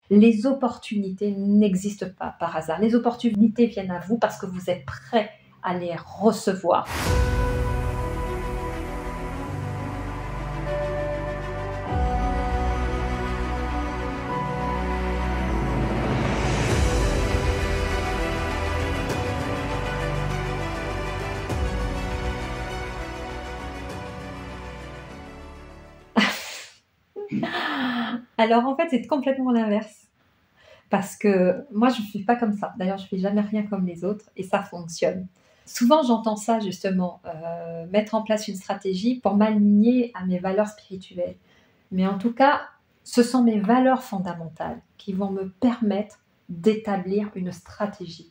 Les opportunités n'existent pas par hasard. Les opportunités viennent à vous parce que vous êtes prêt à les recevoir. Alors en fait, c'est complètement l'inverse. Parce que moi, je ne suis pas comme ça. D'ailleurs, je ne fais jamais rien comme les autres et ça fonctionne. Souvent, j'entends ça justement, mettre en place une stratégie pour m'aligner à mes valeurs spirituelles. Mais en tout cas, ce sont mes valeurs fondamentales qui vont me permettre d'établir une stratégie.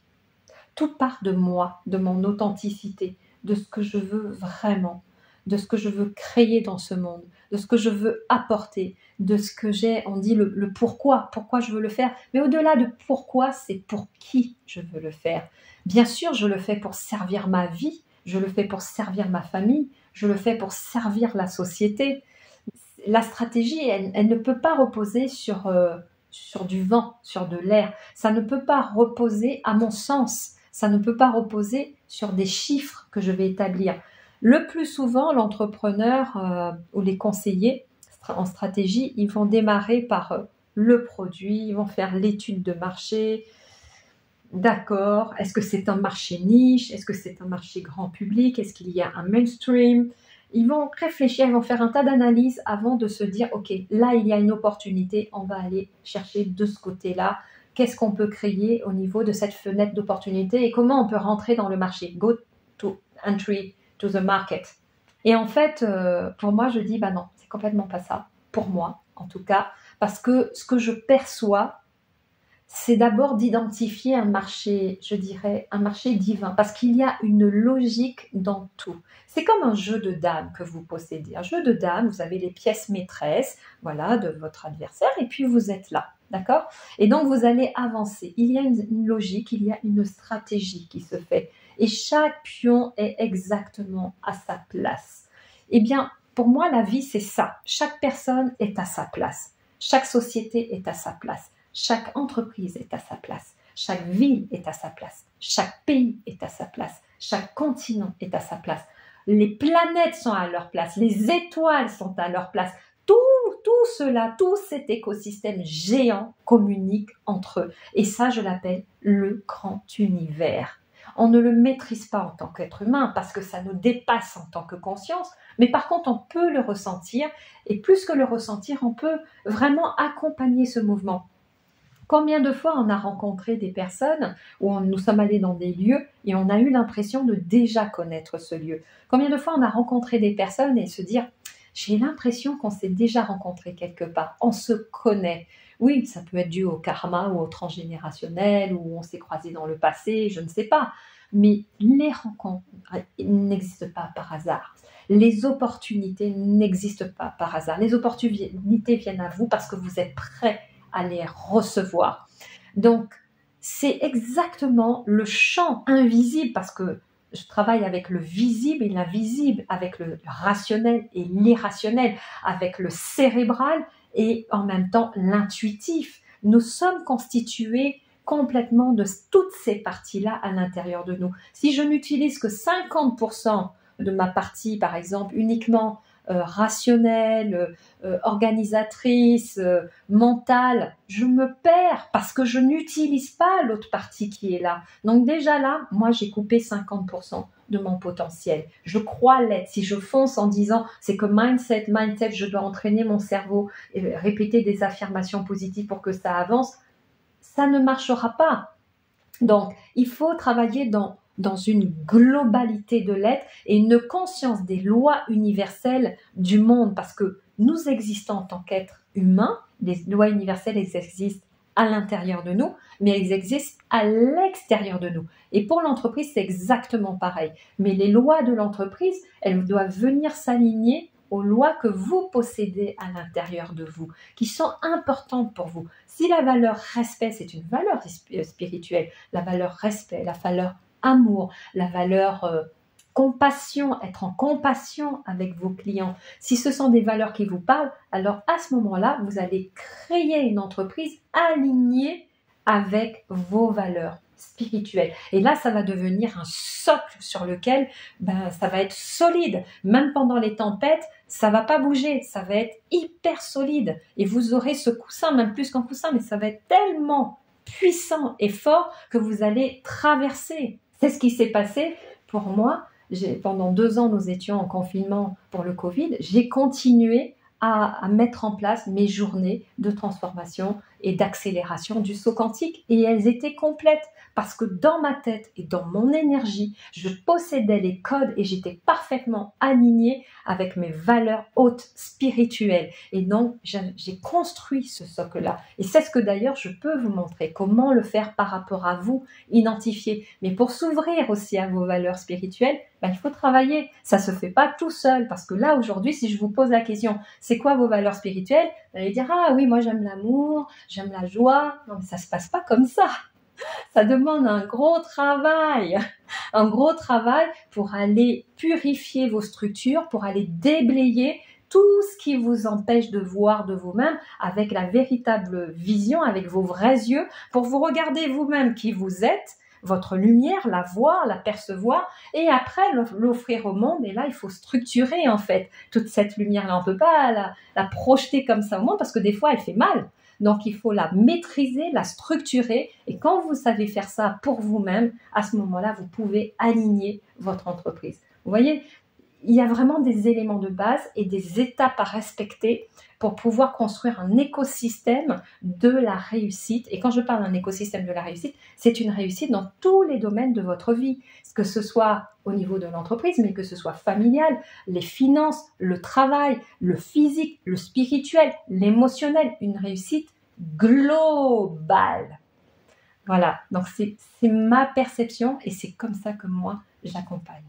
Tout part de moi, de mon authenticité, de ce que je veux vraiment, de ce que je veux créer dans ce monde, de ce que je veux apporter, de ce que j'ai, on dit le pourquoi je veux le faire. Mais au-delà de pourquoi, c'est pour qui je veux le faire. Bien sûr, je le fais pour servir ma vie, je le fais pour servir ma famille, je le fais pour servir la société. La stratégie, elle ne peut pas reposer sur du vent, sur de l'air. Ça ne peut pas reposer, à mon sens, ça ne peut pas reposer sur des chiffres que je vais établir. Le plus souvent, l'entrepreneur ou les conseillers en stratégie, ils vont démarrer par le produit, ils vont faire l'étude de marché. D'accord, est-ce que c'est un marché niche? Est-ce que c'est un marché grand public? Est-ce qu'il y a un mainstream? Ils vont réfléchir, ils vont faire un tas d'analyses avant de se dire, OK, là, il y a une opportunité, on va aller chercher de ce côté-là. Qu'est-ce qu'on peut créer au niveau de cette fenêtre d'opportunité et comment on peut rentrer dans le marché? Go to entry to the market. Et en fait, pour moi, je dis, bah non, c'est complètement pas ça. Pour moi, en tout cas, parce que ce que je perçois, c'est d'abord d'identifier un marché, je dirais, un marché divin, parce qu'il y a une logique dans tout. C'est comme un jeu de dames que vous possédez. Un jeu de dames, vous avez les pièces maîtresses, voilà, de votre adversaire, et puis vous êtes là, d'accord? Et donc, vous allez avancer. Il y a une logique, il y a une stratégie qui se fait. Et chaque pion est exactement à sa place. Eh bien, pour moi, la vie, c'est ça. Chaque personne est à sa place. Chaque société est à sa place. Chaque entreprise est à sa place, chaque ville est à sa place, chaque pays est à sa place, chaque continent est à sa place. Les planètes sont à leur place, les étoiles sont à leur place. Tout cela, tout cet écosystème géant communique entre eux. Et ça, je l'appelle le grand univers. On ne le maîtrise pas en tant qu'être humain parce que ça nous dépasse en tant que conscience, mais par contre, on peut le ressentir et plus que le ressentir, on peut vraiment accompagner ce mouvement. Combien de fois on a rencontré des personnes où nous sommes allés dans des lieux et on a eu l'impression de déjà connaître ce lieu? Combien de fois on a rencontré des personnes et se dire « j'ai l'impression qu'on s'est déjà rencontré quelque part, on se connaît ». Oui, ça peut être dû au karma ou au transgénérationnel ou on s'est croisés dans le passé, je ne sais pas. Mais les rencontres n'existent pas par hasard. Les opportunités n'existent pas par hasard. Les opportunités viennent à vous parce que vous êtes prêts à les recevoir. Donc, c'est exactement le champ invisible parce que je travaille avec le visible et l'invisible, avec le rationnel et l'irrationnel, avec le cérébral et en même temps l'intuitif. Nous sommes constitués complètement de toutes ces parties-là à l'intérieur de nous. Si je n'utilise que 50% de ma partie, par exemple, uniquement rationnelle, organisatrice, mentale, je me perds parce que je n'utilise pas l'autre partie qui est là. Donc déjà là, moi j'ai coupé 50% de mon potentiel. Je crois l'être. Si je fonce en disant c'est que mindset, je dois entraîner mon cerveau et répéter des affirmations positives pour que ça avance, ça ne marchera pas. Donc il faut travailler dans une globalité de l'être et une conscience des lois universelles du monde parce que nous existons en tant qu'êtres humains, les lois universelles existent à l'intérieur de nous, mais elles existent à l'extérieur de nous. Et pour l'entreprise, c'est exactement pareil. Mais les lois de l'entreprise, elles doivent venir s'aligner aux lois que vous possédez à l'intérieur de vous, qui sont importantes pour vous. Si la valeur respect, c'est une valeur spirituelle, la valeur respect, la valeur amour, la valeur compassion, être en compassion avec vos clients. Si ce sont des valeurs qui vous parlent, alors à ce moment-là, vous allez créer une entreprise alignée avec vos valeurs spirituelles. Et là, ça va devenir un socle sur lequel ça va être solide. Même pendant les tempêtes, ça va pas bouger, ça va être hyper solide. Et vous aurez ce coussin, même plus qu'un coussin, mais ça va être tellement puissant et fort que vous allez traverser. C'est ce qui s'est passé pour moi. Pendant 2 ans, nous étions en confinement pour le Covid. J'ai continué à mettre en place mes journées de transformation et d'accélération du saut quantique. Et elles étaient complètes parce que dans ma tête et dans mon énergie, je possédais les codes et j'étais parfaitement alignée avec mes valeurs hautes spirituelles. Et donc, j'ai construit ce socle-là. Et c'est ce que d'ailleurs je peux vous montrer, comment le faire par rapport à vous, identifier. Mais pour s'ouvrir aussi à vos valeurs spirituelles, il faut travailler. Ça se fait pas tout seul. Parce que là, aujourd'hui, si je vous pose la question, c'est quoi vos valeurs spirituelles? Vous allez dire, ah oui, moi j'aime l'amour, j'aime la joie. Non, mais ça se passe pas comme ça. Ça demande un gros travail pour aller purifier vos structures, pour aller déblayer tout ce qui vous empêche de voir de vous-même avec la véritable vision, avec vos vrais yeux, pour vous regarder vous-même qui vous êtes, votre lumière, la voir, la percevoir, et après l'offrir au monde. Et là, il faut structurer en fait toute cette lumière-là. On ne peut pas la projeter comme ça au monde parce que des fois, elle fait mal. Donc, il faut la maîtriser, la structurer. Et quand vous savez faire ça pour vous-même, à ce moment-là, vous pouvez aligner votre entreprise. Vous voyez, il y a vraiment des éléments de base et des étapes à respecter pour pouvoir construire un écosystème de la réussite. Et quand je parle d'un écosystème de la réussite, c'est une réussite dans tous les domaines de votre vie, que ce soit au niveau de l'entreprise, mais que ce soit familial, les finances, le travail, le physique, le spirituel, l'émotionnel, une réussite globale. Voilà, donc c'est ma perception et c'est comme ça que moi j'accompagne.